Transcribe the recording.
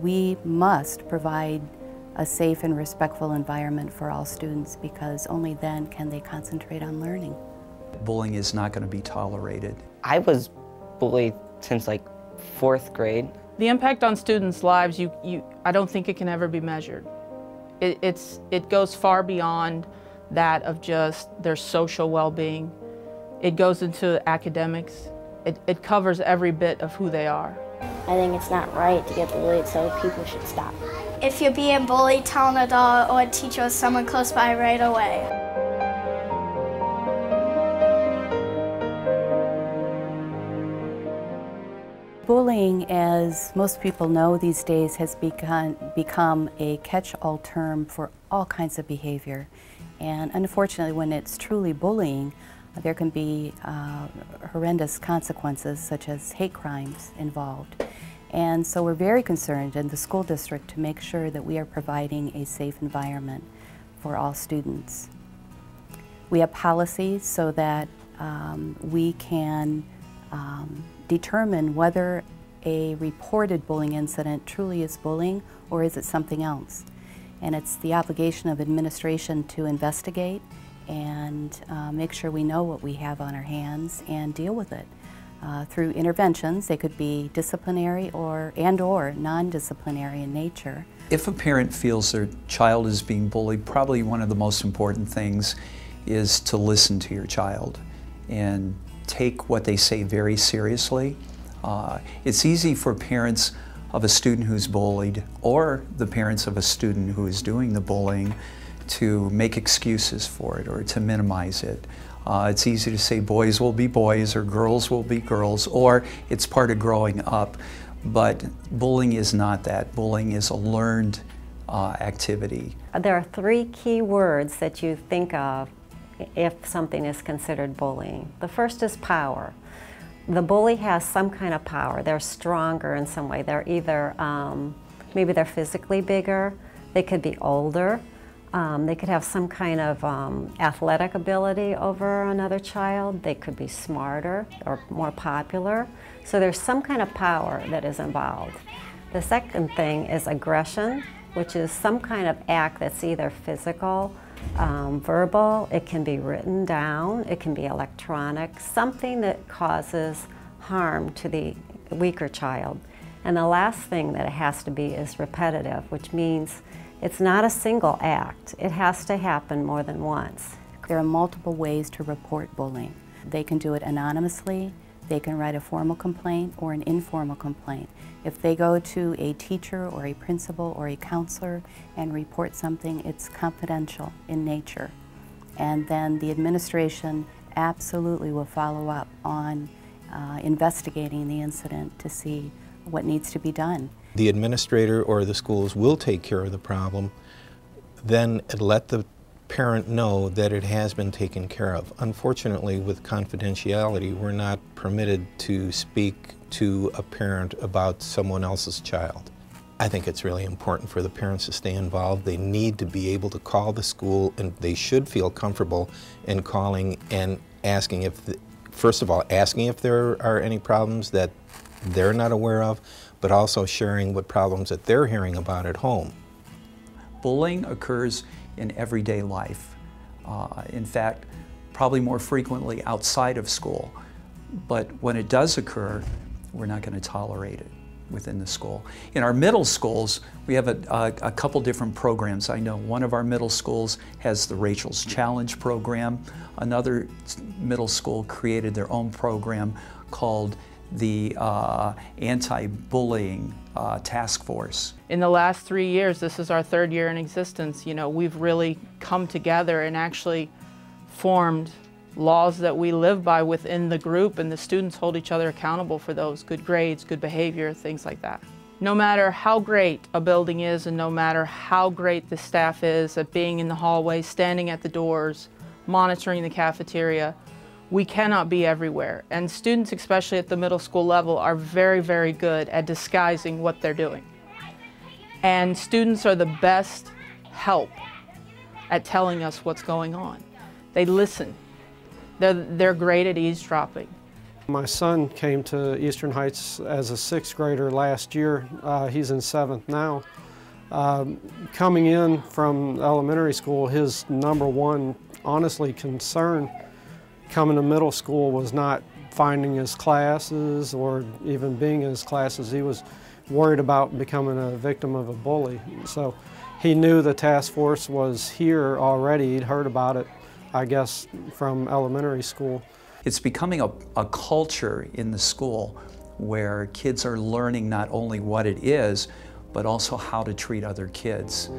We must provide a safe and respectful environment for all students because only then can they concentrate on learning. Bullying is not going to be tolerated. I was bullied since like 4th grade. The impact on students' lives, I don't think it can ever be measured. It goes far beyond that of just their social well-being. It goes into academics. It covers every bit of who they are. I think it's not right to get bullied, so people should stop. If you're being bullied, tell an adult or a teacher or someone close by right away. Bullying, as most people know these days, has become a catch-all term for all kinds of behavior. And unfortunately, when it's truly bullying, there can be horrendous consequences, such as hate crimes involved. And so we're very concerned in the school district to make sure that we are providing a safe environment for all students. We have policies so that we can determine whether a reported bullying incident truly is bullying or is it something else. And it's the obligation of administration to investigate and make sure we know what we have on our hands and deal with it through interventions. They could be disciplinary or non-disciplinary in nature. If a parent feels their child is being bullied, probably one of the most important things is to listen to your child and take what they say very seriously. It's easy for parents of a student who's bullied or the parents of a student who is doing the bullying to make excuses for it or to minimize it. It's easy to say boys will be boys or girls will be girls, or it's part of growing up. But bullying is not that. Bullying is a learned activity. There are 3 key words that you think of if something is considered bullying. The first is power. The bully has some kind of power. They're stronger in some way. They're either, maybe they're physically bigger, they could be older, they could have some kind of athletic ability over another child, they could be smarter or more popular. So there's some kind of power that is involved. The second thing is aggression, which is some kind of act that's either physical, verbal, it can be written down, it can be electronic, something that causes harm to the weaker child. And the last thing that it has to be is repetitive, which means it's not a single act. It has to happen more than once. There are multiple ways to report bullying. They can do it anonymously, they can write a formal complaint or an informal complaint. If they go to a teacher or a principal or a counselor and report something, it's confidential in nature. And then the administration absolutely will follow up on investigating the incident to see what needs to be done. The administrator or the schools will take care of the problem, then let the parent know that it has been taken care of. Unfortunately, with confidentiality, we're not permitted to speak to a parent about someone else's child. I think it's really important for the parents to stay involved. They need to be able to call the school, and they should feel comfortable in calling and asking if, first of all, asking if there are any problems that they're not aware of, but also sharing what problems that they're hearing about at home. Bullying occurs in everyday life. In fact, probably more frequently outside of school. But when it does occur, we're not going to tolerate it within the school. In our middle schools, we have a couple different programs. I know one of our middle schools has the Rachel's Challenge program. Another middle school created their own program called the Anti-Bullying Task Force. In the last 3 years, this is our 3rd year in existence, you know, we've really come together and actually formed laws that we live by within the group, and the students hold each other accountable for those: good grades, good behavior, things like that. No matter how great a building is and no matter how great the staff is at being in the hallways, standing at the doors, monitoring the cafeteria, we cannot be everywhere. And students, especially at the middle school level, are very, very good at disguising what they're doing. And students are the best help at telling us what's going on. They listen. They're great at eavesdropping. My son came to Eastern Heights as a 6th grader last year. He's in 7th now. Coming in from elementary school, his #1, honestly, concern coming to middle school was not finding his classes or even being in his classes. He was worried about becoming a victim of a bully. So he knew the task force was here already. He'd heard about it, I guess, from elementary school. It's becoming a culture in the school where kids are learning not only what it is, but also how to treat other kids.